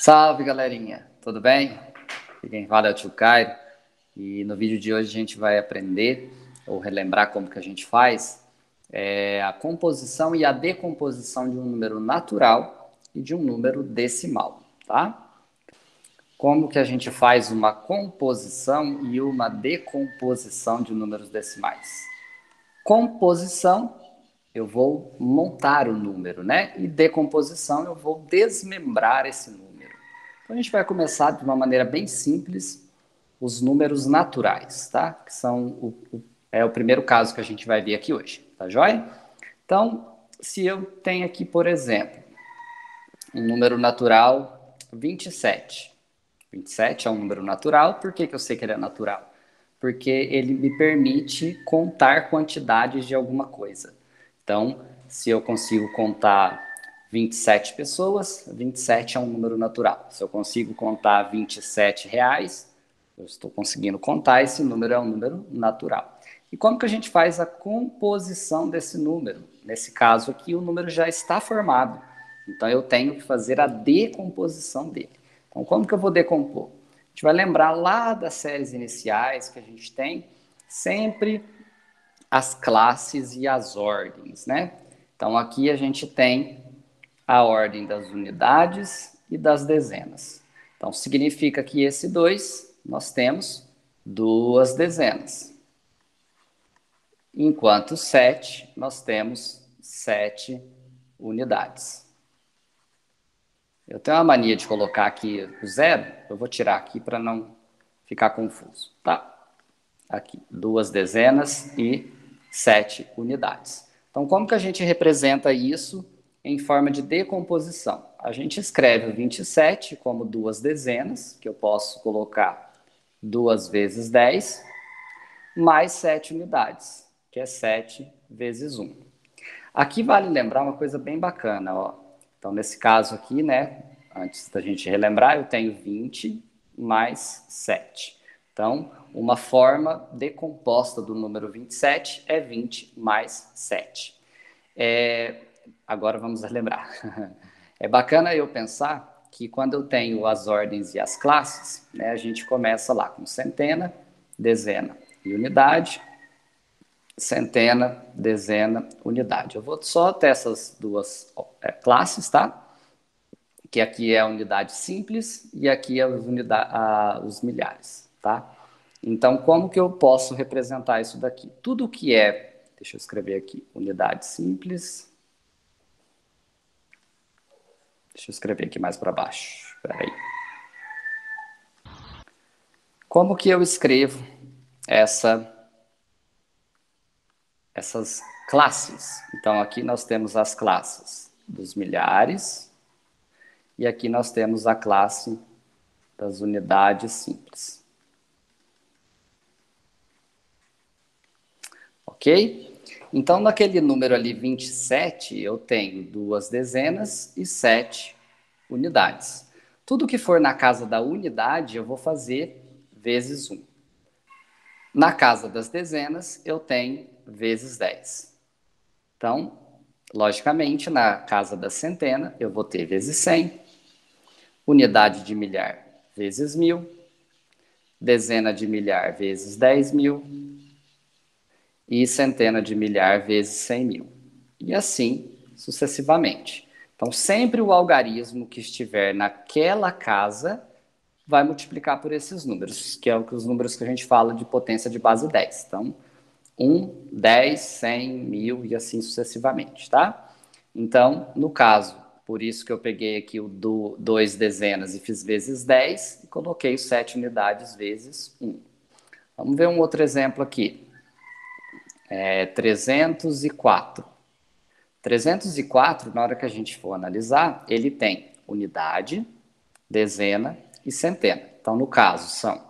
Salve, galerinha! Tudo bem? Aqui quem fala é o tio Cairo e no vídeo de hoje a gente vai aprender ou relembrar como que a gente faz a composição e a decomposição de um número natural e de um número decimal, tá? Como que a gente faz uma composição e uma decomposição de números decimais? Composição, eu vou montar o número, né? E decomposição, eu vou desmembrar esse número. Então a gente vai começar de uma maneira bem simples, os números naturais, tá? Que são o primeiro caso que a gente vai ver aqui hoje, tá joia? Então, se eu tenho aqui, por exemplo, um número natural 27. 27 é um número natural, por que eu sei que ele é natural? Porque ele me permite contar quantidades de alguma coisa. Então, se eu consigo contar 27 pessoas, 27 é um número natural. Se eu consigo contar 27 reais, eu estou conseguindo contar, esse número é um número natural. E como que a gente faz a composição desse número? Nesse caso aqui, o número já está formado. Então, eu tenho que fazer a decomposição dele. Então, como que eu vou decompor? A gente vai lembrar lá das séries iniciais que a gente tem sempre as classes e as ordens, né? Então, aqui a gente tem a ordem das unidades e das dezenas. Então, significa que esse 2, nós temos duas dezenas. Enquanto 7, nós temos 7 unidades. Eu tenho uma mania de colocar aqui o zero, eu vou tirar aqui para não ficar confuso, tá? Aqui, duas dezenas e 7 unidades. Então, como que a gente representa isso em forma de decomposição? A gente escreve o 27 como duas dezenas, que eu posso colocar 2 vezes 10, mais 7 unidades, que é 7 vezes 1. Aqui vale lembrar uma coisa bem bacana, ó. Então, nesse caso aqui, né, antes da gente relembrar, eu tenho 20 mais 7. Então, uma forma decomposta do número 27 é 20 mais 7. Agora vamos relembrar. É bacana eu pensar que quando eu tenho as ordens e as classes, né, a gente começa lá com centena, dezena e unidade, centena, dezena, unidade. Eu vou só ter essas duas classes, tá? Que aqui é a unidade simples e aqui é os milhares, tá? Então, como que eu posso representar isso daqui? Tudo que é, deixa eu escrever aqui, unidade simples. Deixa eu escrever aqui mais para baixo. Espera aí. Como que eu escrevo essas classes? Então, aqui nós temos as classes dos milhares e aqui nós temos a classe das unidades simples. Ok? Então, naquele número ali, 27, eu tenho duas dezenas e 7 unidades. Tudo que for na casa da unidade, eu vou fazer vezes 1. Na casa das dezenas, eu tenho vezes 10. Então, logicamente, na casa da centena, eu vou ter vezes 100, unidade de milhar vezes 1000, dezena de milhar vezes 10.000 e centena de milhar vezes 100.000. E assim sucessivamente. Então, sempre o algarismo que estiver naquela casa vai multiplicar por esses números, que é os números que a gente fala de potência de base 10. Então, 1, 10, 100, 1000 e assim sucessivamente, tá? Então, no caso, por isso que eu peguei aqui o 2 dezenas e fiz vezes 10 e coloquei os 7 unidades vezes 1. Vamos ver um outro exemplo aqui. 304. 304, na hora que a gente for analisar, ele tem unidade, dezena e centena. Então, no caso, são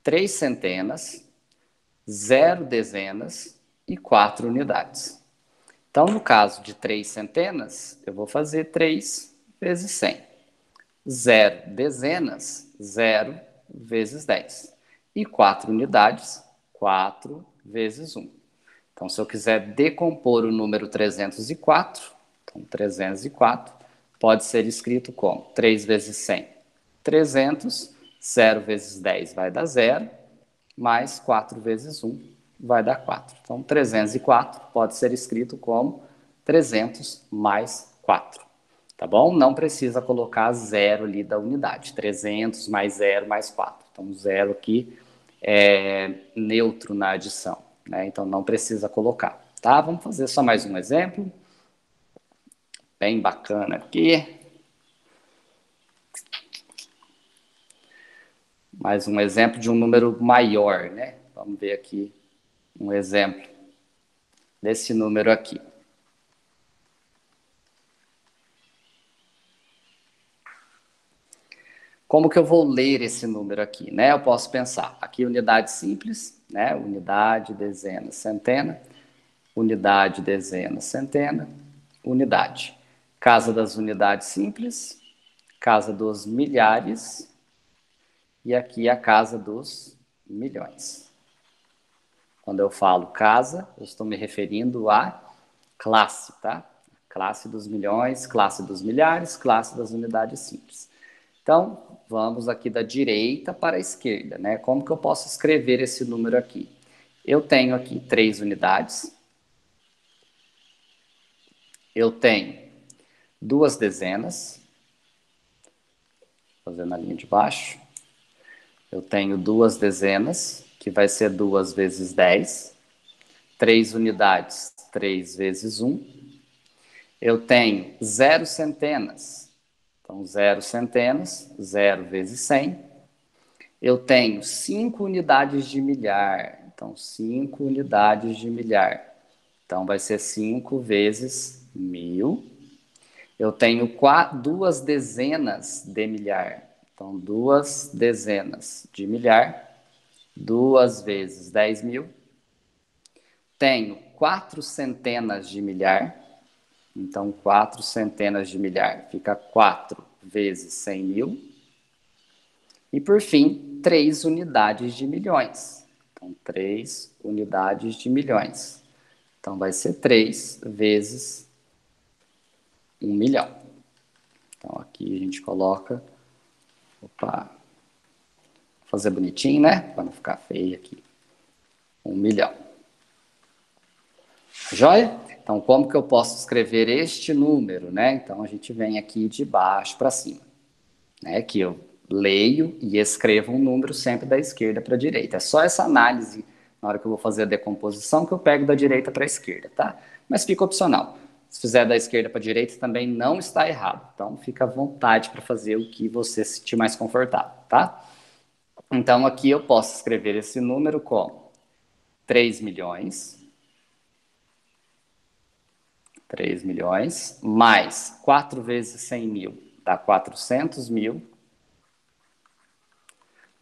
3 centenas, 0 dezenas e 4 unidades. Então, no caso de 3 centenas, eu vou fazer 3 vezes 100. 0 dezenas, 0 vezes 10. E 4 unidades, 4 vezes 1. Então, se eu quiser decompor o número 304, então 304 pode ser escrito como 3 vezes 100, 300, 0 vezes 10 vai dar 0, mais 4 vezes 1 vai dar 4. Então, 304 pode ser escrito como 300 mais 4. Tá bom? Não precisa colocar 0 ali da unidade. 300 mais 0 mais 4. Então, 0 aqui é neutro na adição, né? Então, não precisa colocar. Tá? Vamos fazer só mais um exemplo. Bem bacana aqui. Mais um exemplo de um número maior, né? Vamos ver aqui um exemplo desse número aqui. Como que eu vou ler esse número aqui, né? Eu posso pensar, aqui unidade simples, né? Unidade, dezena, centena, unidade, dezena, centena, unidade. Casa das unidades simples, casa dos milhares, e aqui a casa dos milhões. Quando eu falo casa, eu estou me referindo à classe, tá? Classe dos milhões, classe dos milhares, classe das unidades simples. Então, vamos aqui da direita para a esquerda, né? Como que eu posso escrever esse número aqui? Eu tenho aqui 3 unidades. Eu tenho 2 dezenas. Fazendo a linha de baixo. Eu tenho 2 dezenas, que vai ser 2 vezes 10. 3 unidades, 3 vezes 1. Eu tenho 0 centenas. Então, 0 centenas, 0 vezes 100. Eu tenho 5 unidades de milhar. Então, 5 unidades de milhar. Então, vai ser 5 vezes 1000. Eu tenho 2 dezenas de milhar. Então, 2 dezenas de milhar. 2 vezes 10.000. Tenho 4 centenas de milhar. Então, 4 centenas de milhar fica 4 vezes 100.000. E, por fim, 3 unidades de milhões. Então, 3 unidades de milhões. Então, vai ser 3 vezes 1 milhão. Então, aqui a gente coloca... Opa! Vou fazer bonitinho, né? Para não ficar feio aqui. 1 milhão. Joia? Então, como que eu posso escrever este número, né? Então, a gente vem aqui de baixo para cima. Né? Que eu leio e escrevo um número sempre da esquerda para a direita. É só essa análise, na hora que eu vou fazer a decomposição, que eu pego da direita para a esquerda, tá? Mas fica opcional. Se fizer da esquerda para a direita, também não está errado. Então, fica à vontade para fazer o que você se sentir mais confortável, tá? Então, aqui eu posso escrever esse número como 3 milhões, mais 4 vezes 100 mil, dá 400 mil,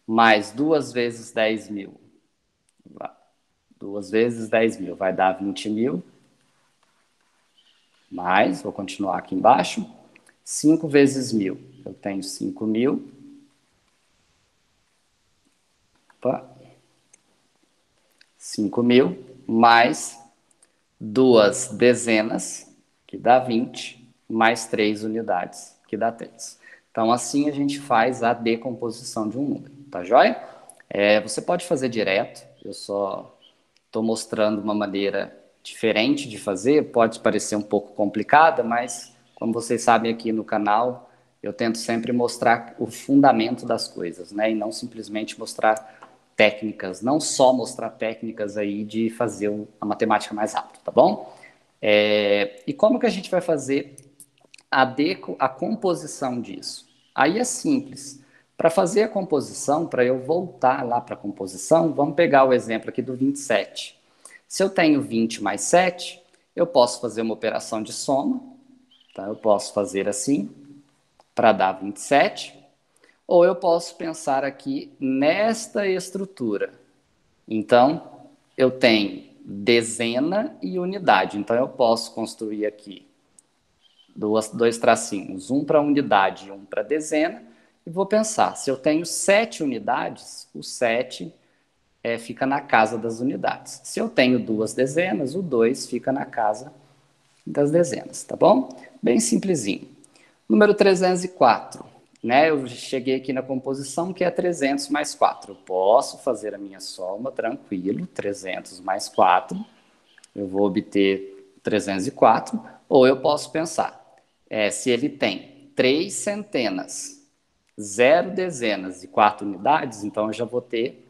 mais 2 vezes 10 mil, 2 vezes 10 mil vai dar 20 mil, mais, vou continuar aqui embaixo, 5 vezes 1000, eu tenho 5 mil, opa, 5 mil, mais 2 dezenas, que dá 20, mais 3 unidades, que dá 3. Então, assim a gente faz a decomposição de um número, tá joia? Você pode fazer direto, eu só estou mostrando uma maneira diferente de fazer, pode parecer um pouco complicada, mas como vocês sabem aqui no canal, eu tento sempre mostrar o fundamento das coisas, né? E não simplesmente mostrar técnicas, não só mostrar técnicas aí de fazer a matemática mais rápido, tá bom? E como que a gente vai fazer a composição disso? Aí é simples. Para fazer a composição, para eu voltar lá para a composição, vamos pegar o exemplo aqui do 27. Se eu tenho 20 mais 7, eu posso fazer uma operação de soma. Então, eu posso fazer assim, para dar 27. Ou eu posso pensar aqui nesta estrutura. Então, eu tenho dezena e unidade. Então, eu posso construir aqui dois tracinhos, um para unidade e um para dezena, e vou pensar, se eu tenho 7 unidades, o 7 fica na casa das unidades. Se eu tenho 2 dezenas, o 2 fica na casa das dezenas, tá bom? Bem simplesinho. Número 304. né? Eu cheguei aqui na composição que é 300 mais 4. Eu posso fazer a minha soma tranquilo, 300 mais 4, eu vou obter 304, ou eu posso pensar, se ele tem 3 centenas, 0 dezenas e 4 unidades, então eu já vou ter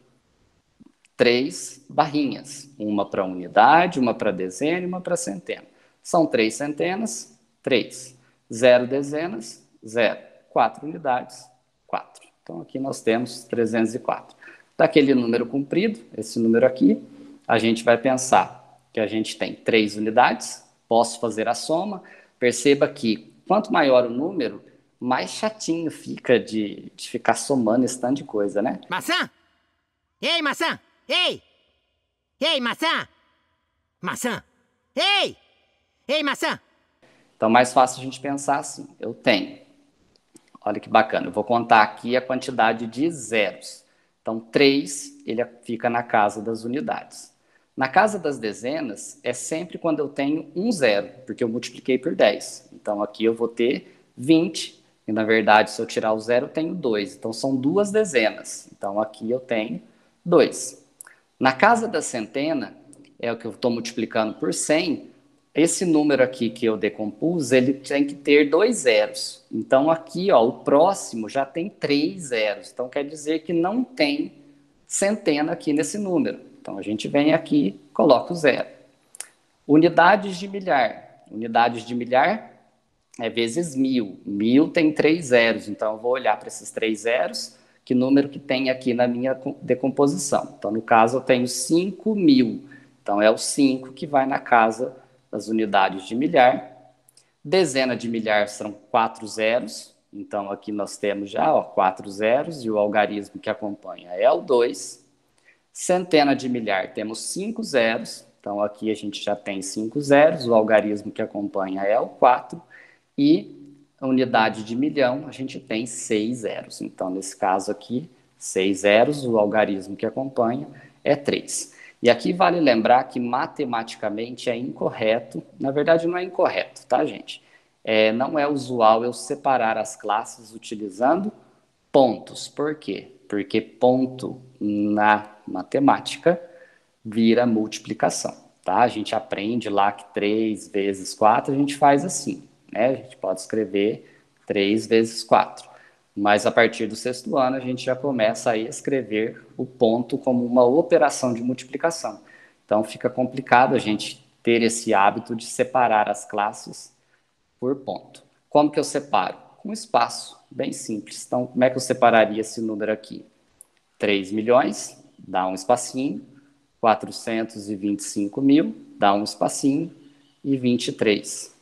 3 barrinhas, uma para unidade, uma para dezena e uma para centena. São 3 centenas, 3. 0 dezenas, 0. 4 unidades, 4. Então aqui nós temos 304. Daquele número comprido, esse número aqui, a gente vai pensar que a gente tem 3 unidades, posso fazer a soma. Perceba que quanto maior o número, mais chatinho fica de ficar somando esse tanto de coisa, né? Maçã! Ei, maçã! Ei! Ei, maçã! Maçã! Ei! Ei, maçã! Então, mais fácil a gente pensar assim: eu tenho, olha que bacana, eu vou contar aqui a quantidade de zeros. Então, 3, ele fica na casa das unidades. Na casa das dezenas, é sempre quando eu tenho um zero, porque eu multipliquei por 10. Então, aqui eu vou ter 20, e na verdade, se eu tirar o zero, eu tenho 2. Então, são 2 dezenas. Então, aqui eu tenho 2. Na casa da centena, é o que eu estou multiplicando por 100, esse número aqui que eu decompus, ele tem que ter 2 zeros. Então, aqui, ó, o próximo já tem 3 zeros. Então, quer dizer que não tem centena aqui nesse número. Então, a gente vem aqui, coloca o zero. Unidades de milhar. Unidades de milhar é vezes 1000. 1000 tem 3 zeros. Então, eu vou olhar para esses 3 zeros, que número que tem aqui na minha decomposição. Então, no caso, eu tenho 5.000. Então, é o 5 que vai na casa das unidades de milhar. Dezena de milhar são 4 zeros. Então, aqui nós temos já 4 zeros e o algarismo que acompanha é o 2. Centena de milhar temos 5 zeros. Então, aqui a gente já tem 5 zeros. O algarismo que acompanha é o 4. E a unidade de milhão, a gente tem 6 zeros. Então, nesse caso aqui, 6 zeros, o algarismo que acompanha é 3. E aqui vale lembrar que matematicamente é incorreto, na verdade não é incorreto, tá, gente? Não é usual eu separar as classes utilizando pontos. Por quê? Porque ponto na matemática vira multiplicação, tá? A gente aprende lá que 3 vezes 4 a gente faz assim, né? A gente pode escrever 3 vezes 4. Mas a partir do sexto ano a gente já começa a escrever o ponto como uma operação de multiplicação. Então fica complicado a gente ter esse hábito de separar as classes por ponto. Como que eu separo? Com espaço, bem simples. Então, como é que eu separaria esse número aqui? 3 milhões, dá um espacinho, 425 mil, dá um espacinho, e 23.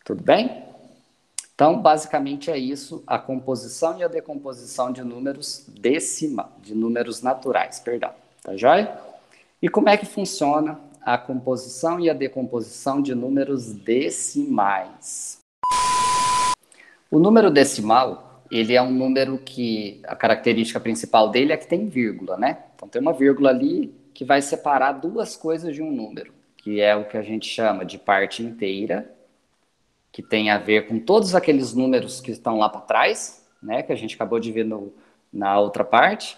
Tudo bem? Então, basicamente é isso, a composição e a decomposição de números de números naturais, perdão. Tá joia? E como é que funciona a composição e a decomposição de números decimais? O número decimal, ele é um número que a característica principal dele é que tem vírgula, né? Então tem uma vírgula ali que vai separar duas coisas de um número, que é o que a gente chama de parte inteira, que tem a ver com todos aqueles números que estão lá para trás, né? Que a gente acabou de ver na outra parte,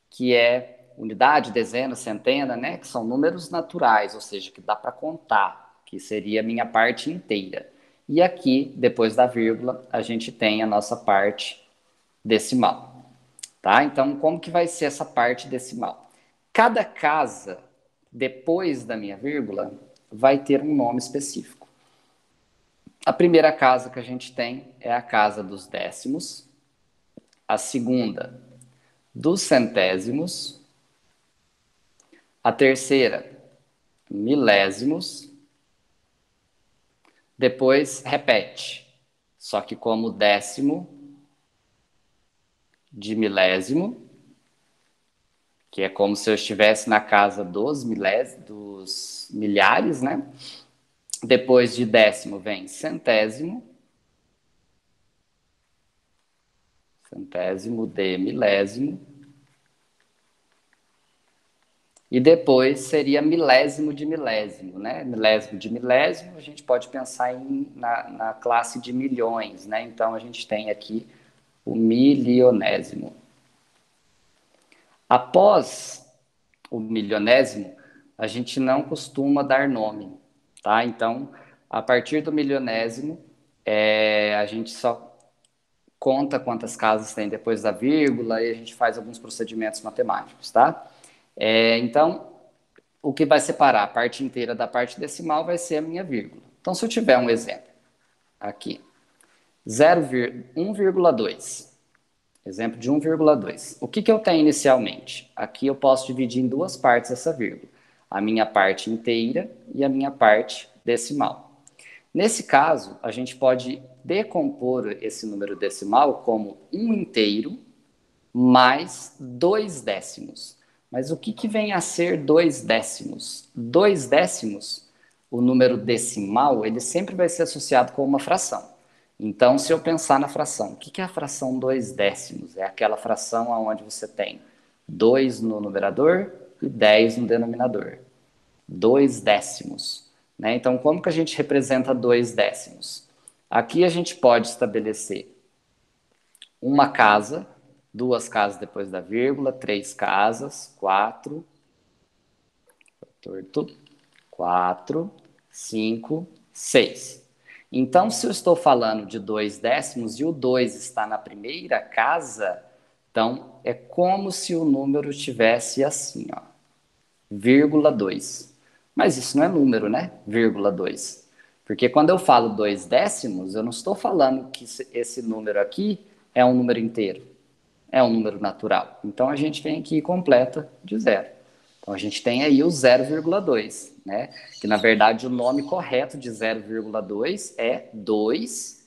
que é unidade, dezena, centena, né? Que são números naturais, ou seja, que dá para contar, que seria a minha parte inteira. E aqui, depois da vírgula, a gente tem a nossa parte decimal, tá? Então, como que vai ser essa parte decimal? Cada casa, depois da minha vírgula, vai ter um nome específico. A primeira casa que a gente tem é a casa dos décimos, a segunda, dos centésimos, a terceira, milésimos, depois repete, só que como décimo de milésimo, que é como se eu estivesse na casa dos milhares, né? Depois de décimo vem centésimo, centésimo de milésimo, e depois seria milésimo de milésimo, né? Milésimo de milésimo, a gente pode pensar na classe de milhões, né? Então a gente tem aqui o milionésimo. Após o milionésimo, a gente não costuma dar nome, tá? Então, a partir do milionésimo, a gente só conta quantas casas tem depois da vírgula e a gente faz alguns procedimentos matemáticos, tá? Então, o que vai separar a parte inteira da parte decimal vai ser a minha vírgula. Então, se eu tiver um exemplo aqui, 1,2. Exemplo de 1,2. O que eu tenho inicialmente? Aqui eu posso dividir em duas partes essa vírgula. A minha parte inteira e a minha parte decimal. Nesse caso, a gente pode decompor esse número decimal como 1 inteiro mais 2 décimos. Mas o que vem a ser 2 décimos? 2 décimos, o número decimal, ele sempre vai ser associado com uma fração. Então, se eu pensar na fração, o que é a fração 2 décimos? É aquela fração onde você tem 2 no numerador e 10 no denominador. 2 décimos. Né? Então, como que a gente representa 2 décimos? Aqui a gente pode estabelecer uma casa, 2 casas depois da vírgula, 3 casas, 4, 5, 6. Então, se eu estou falando de 2 décimos e o 2 está na primeira casa, então é como se o número estivesse assim, ó, vírgula 2. Mas isso não é número, né? Vírgula 2. Porque quando eu falo 2 décimos, eu não estou falando que esse número aqui é um número inteiro. É um número natural. Então, a gente vem aqui e completa de zero. Então, a gente tem aí o 0,2, né? Que, na verdade, o nome correto de 0,2 é 2.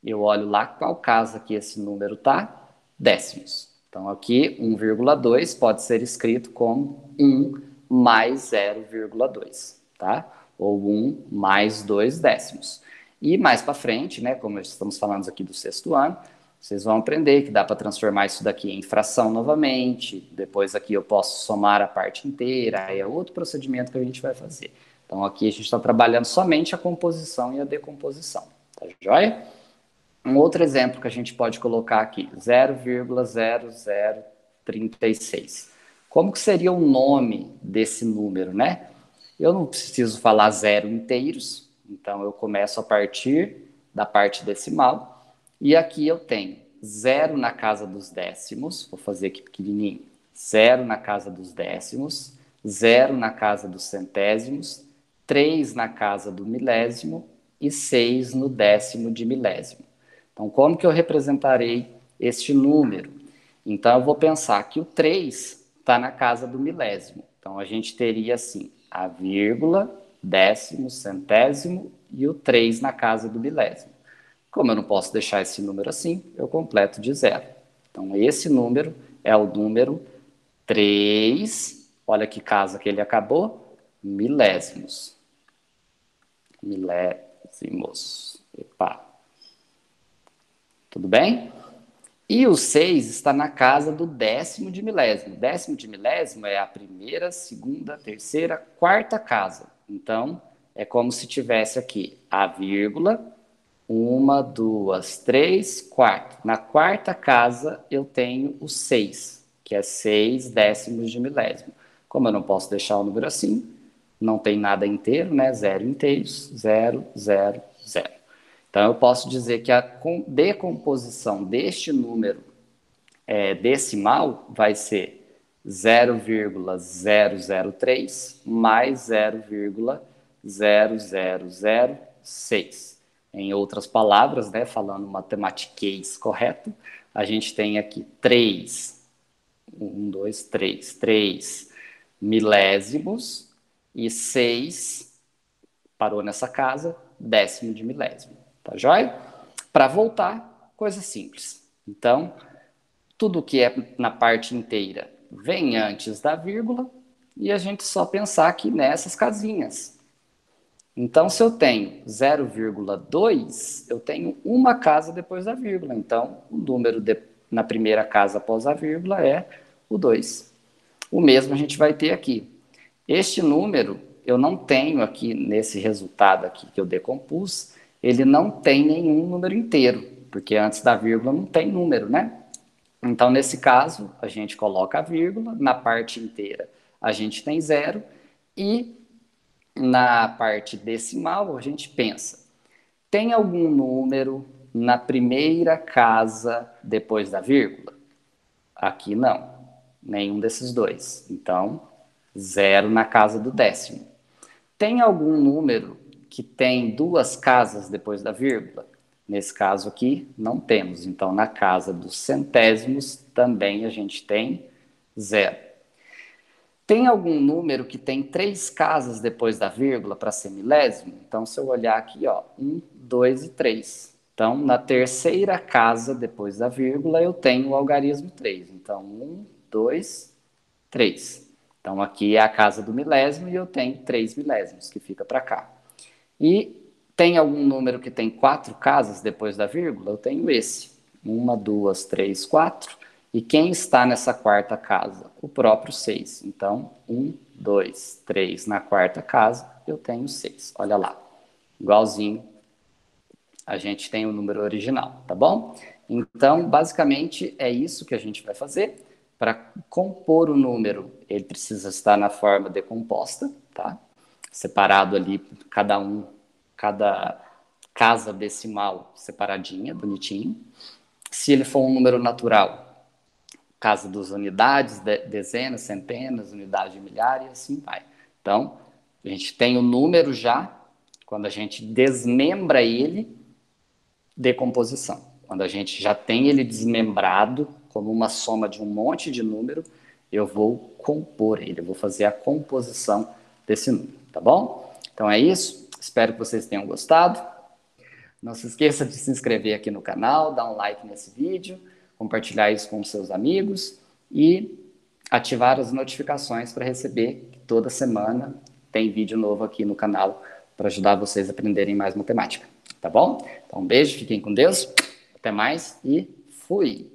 Eu olho lá qual casa que esse número está, décimos. Então, aqui, 1,2 pode ser escrito como 1 mais 0,2, tá? Ou 1 mais 2 décimos. E mais para frente, né, como estamos falando aqui do sexto ano, vocês vão aprender que dá para transformar isso daqui em fração novamente. Depois aqui eu posso somar a parte inteira. Aí é outro procedimento que a gente vai fazer. Então aqui a gente está trabalhando somente a composição e a decomposição. Tá joia? Um outro exemplo que a gente pode colocar aqui. 0,0036. Como que seria o nome desse número, né? Eu não preciso falar zero inteiros. Então eu começo a partir da parte decimal. E aqui eu tenho 0 na casa dos décimos, vou fazer aqui pequenininho, 0 na casa dos décimos, 0 na casa dos centésimos, 3 na casa do milésimo e 6 no décimo de milésimo. Então, como que eu representarei este número? Então, eu vou pensar que o 3 está na casa do milésimo. Então, a gente teria assim, a vírgula, décimo, centésimo e o 3 na casa do milésimo. Como eu não posso deixar esse número assim, eu completo de zero. Então, esse número é o número 3. Olha que casa que ele acabou. Milésimos. Milésimos. Epa. Tudo bem? E o 6 está na casa do décimo de milésimo. Décimo de milésimo é a primeira, segunda, terceira, quarta casa. Então, é como se tivesse aqui a vírgula, 1, 2, 3, 4. Na quarta casa, eu tenho o 6, que é 6 décimos de milésimo. Como eu não posso deixar o número assim, não tem nada inteiro, né? 0 inteiros, 0, 0, 0. Então, eu posso dizer que a decomposição deste número decimal vai ser 0,003 mais 0,0006. Em outras palavras, né, falando matematiquês correto, a gente tem aqui 3 milésimos e 6, parou nessa casa, décimo de milésimo. Tá joia? Para voltar, coisa simples. Então, tudo que é na parte inteira vem antes da vírgula e a gente só pensar aqui nessas casinhas. Então, se eu tenho 0,2, eu tenho uma casa depois da vírgula. Então, o número na primeira casa após a vírgula é o 2. O mesmo a gente vai ter aqui. Este número, eu não tenho aqui, nesse resultado aqui que eu decompus, ele não tem nenhum número inteiro. porque antes da vírgula não tem número, né? Então, nesse caso, a gente coloca a vírgula, na parte inteira a gente tem 0, e na parte decimal a gente pensa, tem algum número na primeira casa depois da vírgula? Aqui não, nenhum desses dois. Então, 0 na casa do décimo. Tem algum número que tem 2 casas depois da vírgula? Nesse caso aqui, não temos. Então, na casa dos centésimos, também a gente tem 0. Tem algum número que tem 3 casas depois da vírgula para ser milésimo? Então, se eu olhar aqui, ó, 1, 2 e 3. Então, na terceira casa depois da vírgula, eu tenho o algarismo 3. Então, 1, 2, 3. Então, aqui é a casa do milésimo e eu tenho 3 milésimos, que fica para cá. E tem algum número que tem 4 casas depois da vírgula? Eu tenho esse. 1, 2, 3, 4. E quem está nessa quarta casa? O próprio 6. Então, 1, 2, 3 na quarta casa, eu tenho 6. Olha lá. Igualzinho, a gente tem o número original, tá bom? Então, basicamente, é isso que a gente vai fazer. Para compor o número, ele precisa estar na forma decomposta, tá? Separado ali, cada casa decimal separadinha, bonitinho. Se ele for um número natural, casa dos unidades, dezenas, centenas, unidade de milhares, e assim vai. Então, a gente tem o número já, quando a gente desmembra ele, decomposição. Quando a gente já tem ele desmembrado, como uma soma de um monte de número, eu vou compor ele, eu vou fazer a composição desse número, tá bom? Então é isso, espero que vocês tenham gostado. Não se esqueça de se inscrever aqui no canal, dar um like nesse vídeo, compartilhar isso com seus amigos e ativar as notificações para receber que toda semana tem vídeo novo aqui no canal para ajudar vocês a aprenderem mais matemática, tá bom? Então um beijo, fiquem com Deus, até mais e fui!